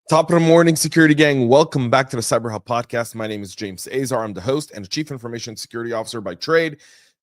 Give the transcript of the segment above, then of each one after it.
Top of the morning, security gang. Welcome back to the CyberHub Podcast. My name is James Azar. I'm the host and the Chief Information Security Officer by trade.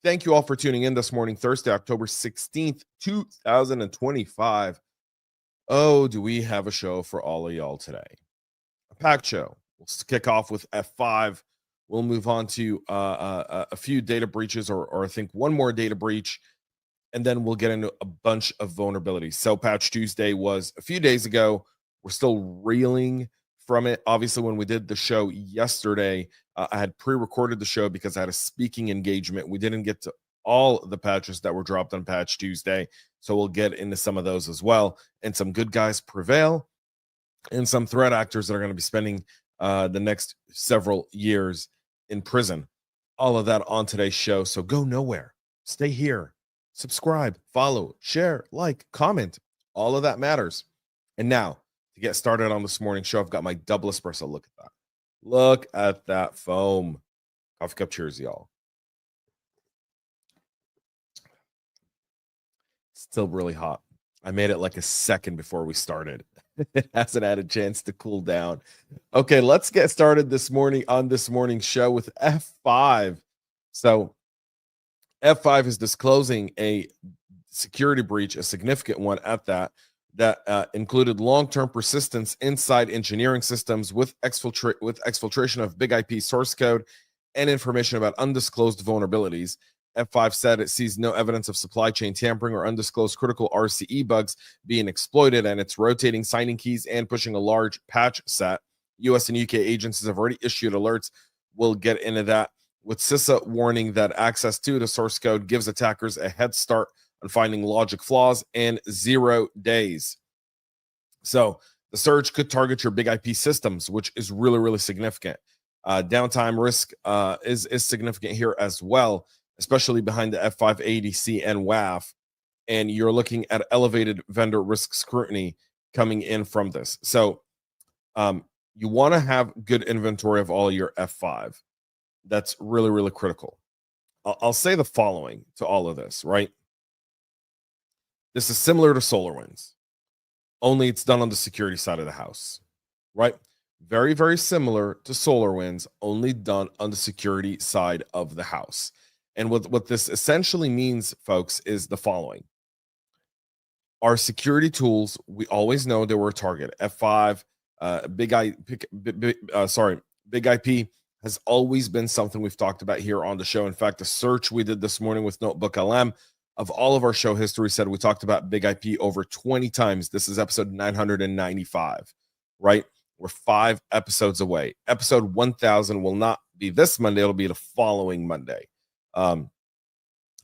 Thank you all for tuning in this morning, Thursday, October 16th, 2025. Oh, do we have a show for all of y'all today? A packed show. We'll kick off with F5. We'll move on to a few data breaches, or I think one more data breach, and then we'll get into a bunch of vulnerabilities. So Patch Tuesday was a few days ago. We're still reeling from it. Obviously, when we did the show yesterday, I had pre-recorded the show because I had a speaking engagement. We didn't get to all the patches that were dropped on Patch Tuesday, so we'll get into some of those as well. And some good guys prevail, and some threat actors that are going to be spending the next several years in prison. All of that on today's show, so go nowhere. Stay here. Subscribe, follow, share, like, comment. All of that matters. And now, to get started on this morning's show, I've got my double espresso. Look at that. Look at that foam. Coffee cup cheers, y'all. Still really hot. I made it like a second before we started. It hasn't had a chance to cool down. Okay, let's get started this morning on this morning's show with F5. So F5 is disclosing a security breach, a significant one at that included long-term persistence inside engineering systems with exfiltration of big IP source code and information about undisclosed vulnerabilities. F5 said it sees no evidence of supply chain tampering or undisclosed critical RCE bugs being exploited, and it's rotating signing keys and pushing a large patch set. US and UK agencies have already issued alerts. We'll get into that, with CISA warning that access to the source code gives attackers a head start on finding logic flaws in 0 days. So the surge could target your big IP systems, which is really, really significant. Downtime risk is significant here as well, especially behind the F5 ADC and WAF. And you're looking at elevated vendor risk scrutiny coming in from this. So you want to have good inventory of all your F5. That's really, really critical. I'll say the following to all of this, right? This is similar to SolarWinds, only it's done on the security side of the house, right? Very, very similar to SolarWinds, only done on the security side of the house. And what this essentially means, folks, is the following. Our security tools, we always know they were a target. F5, Big IP has always been something we've talked about here on the show. In fact, the search we did this morning with Notebook LM of all of our show history said we talked about Big IP over 20 times. This is episode 995, right? We're 5 episodes away. Episode 1000 will not be this Monday. It'll be the following Monday. And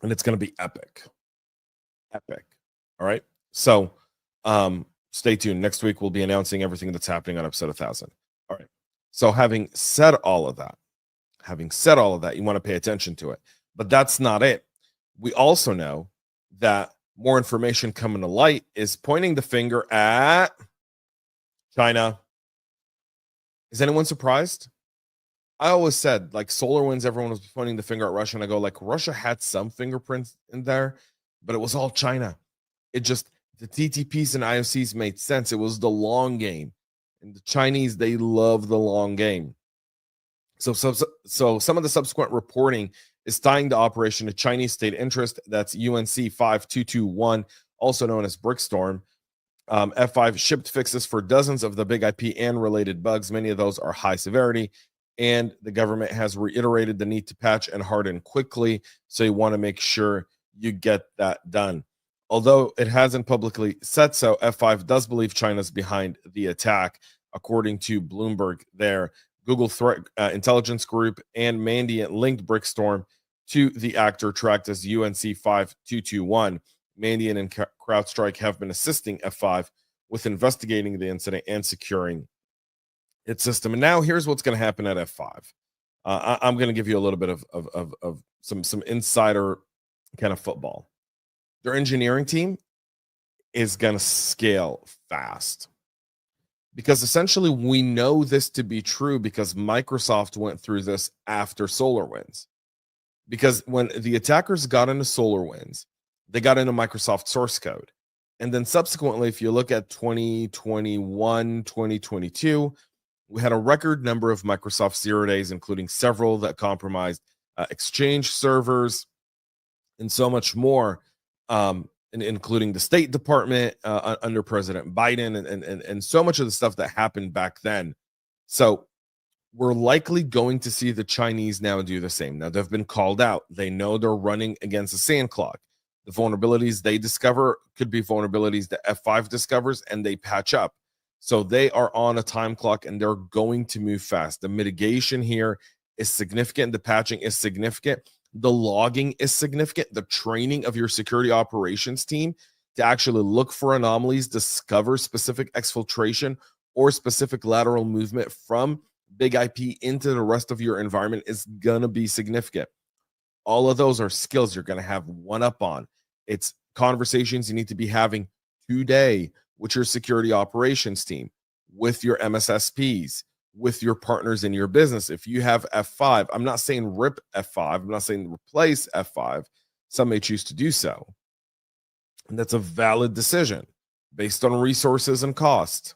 it's going to be epic. Epic. All right. So stay tuned. Next week, we'll be announcing everything that's happening on episode 1000. All right. So having said all of that, you want to pay attention to it. But that's not it. We also know that more information coming to light is pointing the finger at China. Is anyone surprised? I always said, like SolarWinds, everyone was pointing the finger at Russia, and I go, like, Russia had some fingerprints in there, but it was all China. It just, the TTPs and IOCs made sense. It was the long game. And the Chinese, they love the long game. So some of the subsequent reporting is tying the operation to Chinese state interest. That's UNC 5221, also known as Brickstorm. F5 shipped fixes for dozens of the big IP and related bugs. Many of those are high severity, and the government has reiterated the need to patch and harden quickly. So you want to make sure you get that done. Although it hasn't publicly said so, F5 does believe China's behind the attack, according to Bloomberg there. Google Threat Intelligence Group and Mandiant linked Brickstorm to the actor tracked as UNC 5221. Mandiant and CrowdStrike have been assisting F5 with investigating the incident and securing its system. And now here's what's going to happen at F5. I'm going to give you a little bit of some insider kind of football. Their engineering team is going to scale fast, because essentially we know this to be true because Microsoft went through this after SolarWinds. Because when the attackers got into SolarWinds, they got into Microsoft source code. And then subsequently, if you look at 2021, 2022, we had a record number of Microsoft zero days, including several that compromised Exchange servers and so much more, and including the State Department under President Biden, and so much of the stuff that happened back then. So we're likely going to see the Chinese now do the same. Now, they've been called out. They know they're running against a sand clock. The vulnerabilities they discover could be vulnerabilities that F5 discovers, and they patch up. So they are on a time clock, and they're going to move fast. The mitigation here is significant. The patching is significant. The logging is significant. The training of your security operations team to actually look for anomalies, discover specific exfiltration or specific lateral movement from big IP into the rest of your environment is going to be significant. All of those are skills you're going to have one up on. It's conversations you need to be having today with your security operations team, with your MSSPs, with your partners in your business. If you have F5, I'm not saying rip F5, I'm not saying replace F5. Some may choose to do so. And that's a valid decision based on resources and cost.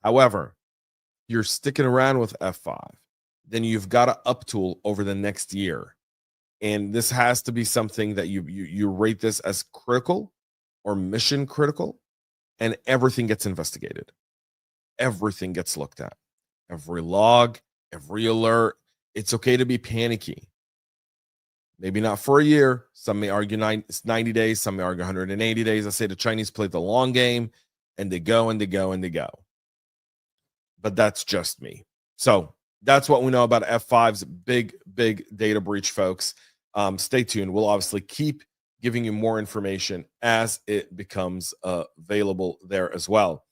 However, you're sticking around with F5, then you've got to uptool over the next year. And this has to be something that you rate this as critical or mission critical, and everything gets investigated. Everything gets looked at. Every log, every alert. It's okay to be panicky. Maybe not for a year. Some may argue 90 days. Some may argue 180 days. I say the Chinese play the long game, and they go and they go and they go. But that's just me. So that's what we know about F5's big data breach, folks. Stay tuned. We'll obviously keep giving you more information as it becomes available there as well.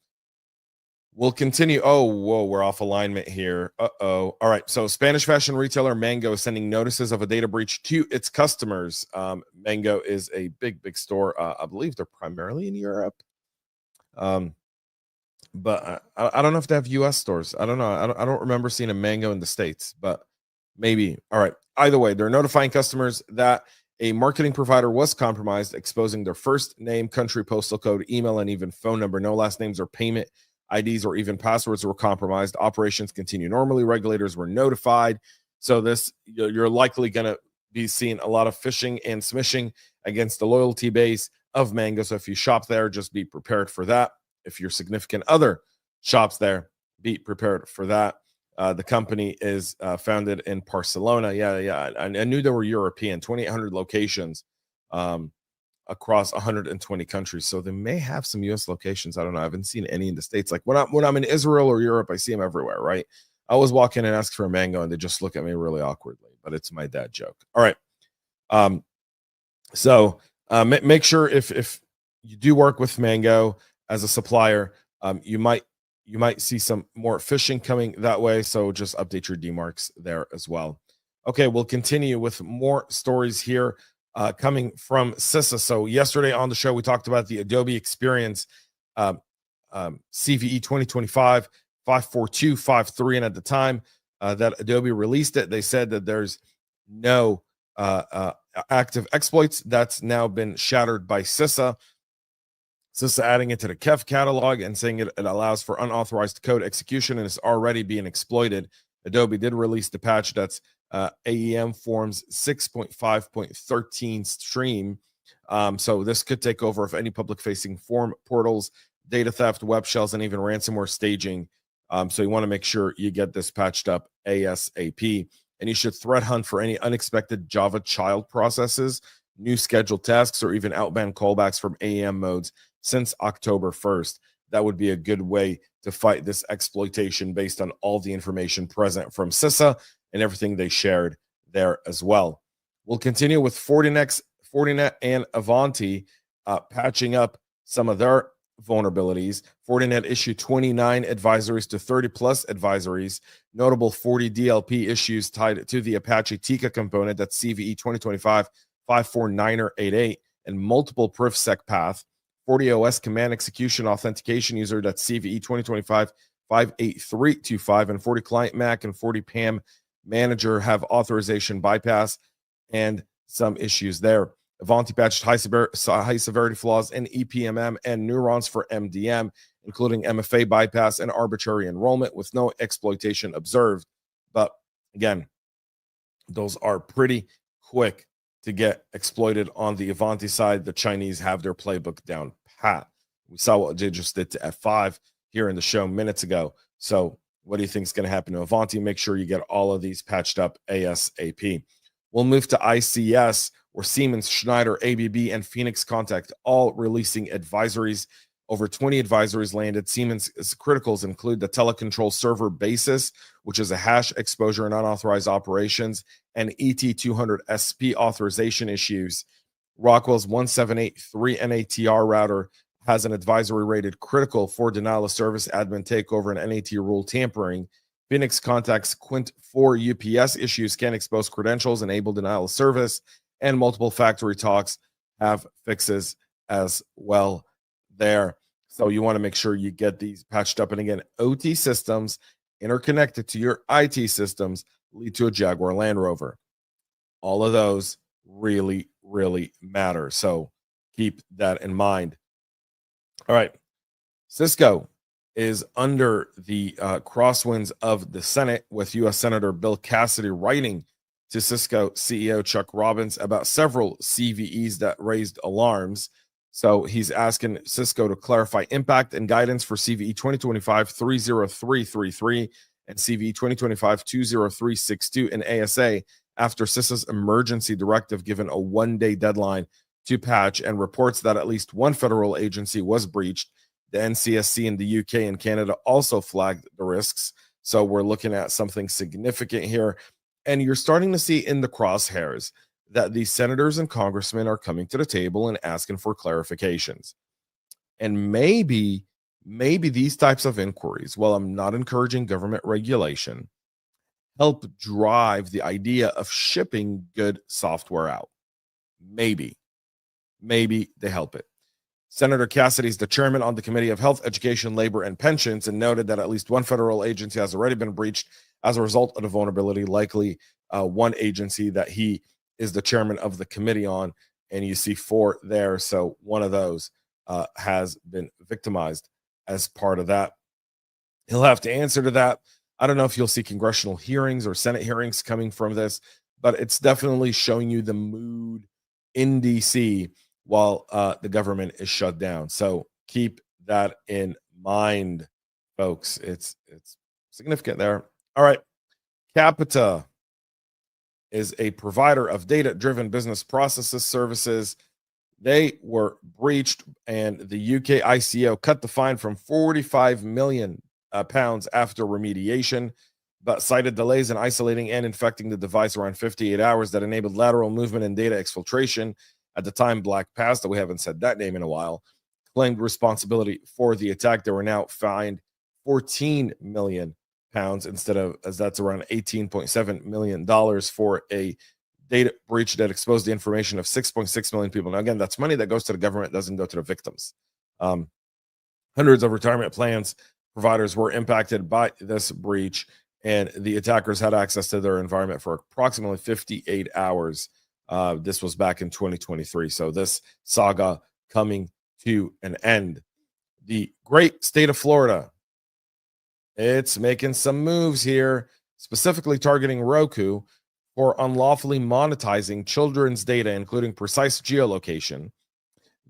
We'll continue. Oh, whoa, we're off alignment here. All right. So Spanish fashion retailer Mango is sending notices of a data breach to its customers. Mango is a big store. I believe they're primarily in Europe. But I don't know if they have US stores. I don't know. I don't remember seeing a Mango in the States, but maybe. All right. Either way, they're notifying customers that a marketing provider was compromised, exposing their first name, country, postal code, email, and even phone number. No last names or payment IDs or even passwords were compromised. Operations continue normally. Regulators were notified. So this, you're likely going to be seeing a lot of phishing and smishing against the loyalty base of Mango. So if you shop there, just be prepared for that. If your significant other shops there, be prepared for that. The company is founded in Barcelona. Yeah. I knew they were European. 2,800 locations across 120 countries. So they may have some U.S. locations. I don't know. I haven't seen any in the States. Like when I'm in Israel or Europe, I see them everywhere, right? I always walk in and ask for a Mango, and they just look at me really awkwardly. But it's my dad joke. All right. So make sure if you do work with Mango as a supplier, you might see some more phishing coming that way. So just update your DMARCs there as well. Okay, we'll continue with more stories here coming from CISA. So yesterday on the show, we talked about the Adobe Experience CVE 2025 54253. And at the time that Adobe released it, they said that there's no active exploits. That's now been shattered by CISA. CISA adding it to the KEF catalog and saying it allows for unauthorized code execution and is already being exploited. Adobe did release the patch that's AEM Forms 6.5.13 stream. So this could take over if any public-facing form portals, data theft, web shells, and even ransomware staging. So you want to make sure you get this patched up ASAP. And you should threat hunt for any unexpected Java child processes, new scheduled tasks, or even outbound callbacks from AEM modes since October 1st. That would be a good way to fight this exploitation based on all the information present from CISA and everything they shared there as well. We'll continue with Fortinet and Ivanti patching up some of their vulnerabilities. Fortinet issued 29 advisories to 30 plus advisories. Notable 40 DLP issues tied to the Apache Tika component, that's CVE 2025 549er88, and multiple PrivSec path. 40 OS command execution authentication user, that's CVE 2025 58325, and 40 client Mac and 40 PAM manager have authorization bypass and some issues there. Ivanti patched high severity flaws in EPMM and neurons for MDM, including MFA bypass and arbitrary enrollment with no exploitation observed. But again, those are pretty quick to get exploited on the Ivanti side. The Chinese have their playbook down pat. We saw what they just did to F5 here in the show minutes ago. So what do you think is going to happen to Ivanti? Make sure you get all of these patched up ASAP. We'll move to ICS, where Siemens, Schneider, ABB, and Phoenix Contact all releasing advisories. Over 20 advisories landed. Siemens' criticals include the telecontrol server basis, which is a hash exposure and unauthorized operations, and ET200 SP authorization issues. Rockwell's 1783 NATR router has an advisory rated critical for denial of service, admin takeover, and NAT rule tampering. Phoenix Contact's Quint 4 UPS issues can expose credentials, enable denial of service, and multiple factory talks have fixes as well there. So you want to make sure you get these patched up. And again, OT systems interconnected to your IT systems lead to a Jaguar Land Rover. All of those really, really matter. So keep that in mind. All right. Cisco is under the crosswinds of the Senate, with U.S. Senator Bill Cassidy writing to Cisco CEO Chuck Robbins about several CVEs that raised alarms. So he's asking Cisco to clarify impact and guidance for CVE 2025-30333 and CVE 2025-20362 in ASA after CISA's emergency directive given a one-day deadline to patch, and reports that at least one federal agency was breached. The NCSC in the UK and Canada also flagged the risks. So we're looking at something significant here. And you're starting to see in the crosshairs that these senators and congressmen are coming to the table and asking for clarifications. And maybe these types of inquiries, while I'm not encouraging government regulation, help drive the idea of shipping good software out. Maybe they help it. Senator Cassidy is the chairman on the Committee of Health, Education, Labor, and Pensions, and noted that at least one federal agency has already been breached as a result of the vulnerability, likely one agency that he is the chairman of the committee on, and you see 4 there. So one of those has been victimized as part of that. He'll have to answer to that. I don't know if you'll see congressional hearings or Senate hearings coming from this, but it's definitely showing you the mood in DC while the government is shut down. So keep that in mind, folks. It's significant there. All right. Capita is a provider of data-driven business processes services. They were breached, and the UK ICO cut the fine from 45 million pounds after remediation, but cited delays in isolating and infecting the device around 58 hours that enabled lateral movement and data exfiltration. At the time, Black Pasta, we haven't said that name in a while, claimed responsibility for the attack. They were now fined 14 million pounds instead of, as that's around $18.7 million for a data breach that exposed the information of 6.6 million people. Now, again, that's money that goes to the government, doesn't go to the victims. Hundreds of retirement plans providers were impacted by this breach, and the attackers had access to their environment for approximately 58 hours. This was back in 2023. So this saga coming to an end. The great state of Florida, it's making some moves here, specifically targeting Roku for unlawfully monetizing children's data, including precise geolocation.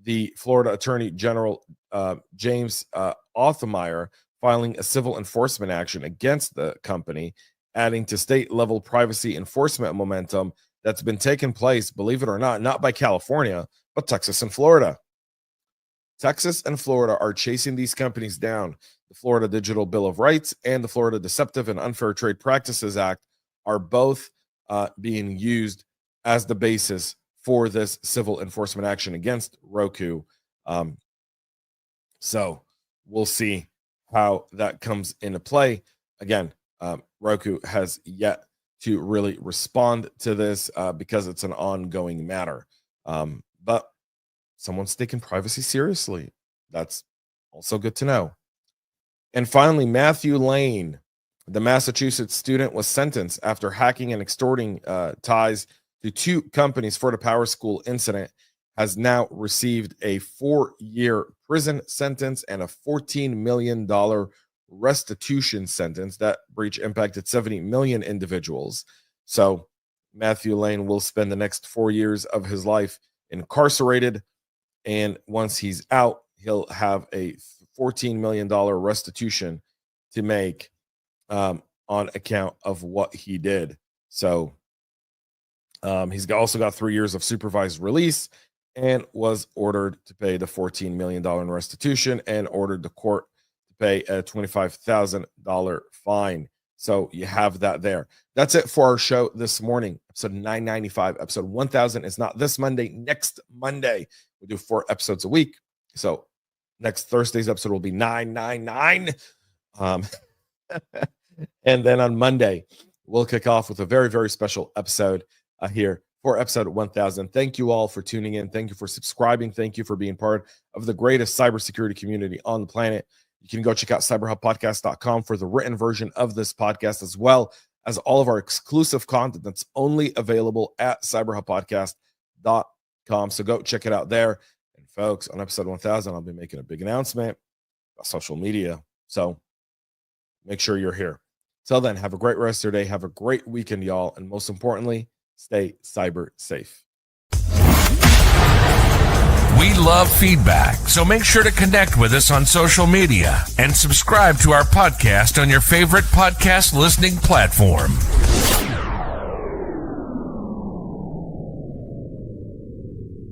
The Florida Attorney General, James Othmeyer, filing a civil enforcement action against the company, adding to state-level privacy enforcement momentum that's been taking place, believe it or not by California, but Texas and Florida. Texas and Florida are chasing these companies down. The Florida Digital Bill of Rights and the Florida Deceptive and Unfair Trade Practices Act are both being used as the basis for this civil enforcement action against Roku. So we'll see how that comes into play. Again, Roku has yet to really respond to this because it's an ongoing matter. But someone's taking privacy seriously. That's also good to know. And finally, Matthew Lane, the Massachusetts student, was sentenced after hacking and extorting ties to two companies for the Power School incident has now received a 4-year prison sentence and a $14 million restitution sentence. That breach impacted 70 million individuals. So Matthew Lane will spend the next 4 years of his life incarcerated, and once he's out, he'll have a $14 million restitution to make on account of what he did. So he's also got 3 years of supervised release and was ordered to pay the $14 million in restitution and ordered the court to pay a $25,000 fine. So you have that there. That's it for our show this morning. Episode 995. Episode 1000 is not this Monday. Next Monday, we do 4 episodes a week. So next Thursday's episode will be 999. And then on Monday, we'll kick off with a very, very special episode here for episode 1000. Thank you all for tuning in. Thank you for subscribing. Thank you for being part of the greatest cybersecurity community on the planet. You can go check out cyberhubpodcast.com for the written version of this podcast, as well as all of our exclusive content that's only available at cyberhubpodcast.com. So go check it out there. And folks, on episode 1000, I'll be making a big announcement about social media. So make sure you're here. Till then, have a great rest of your day. Have a great weekend, y'all. And most importantly, stay cyber safe. We love feedback, so make sure to connect with us on social media and subscribe to our podcast on your favorite podcast listening platform.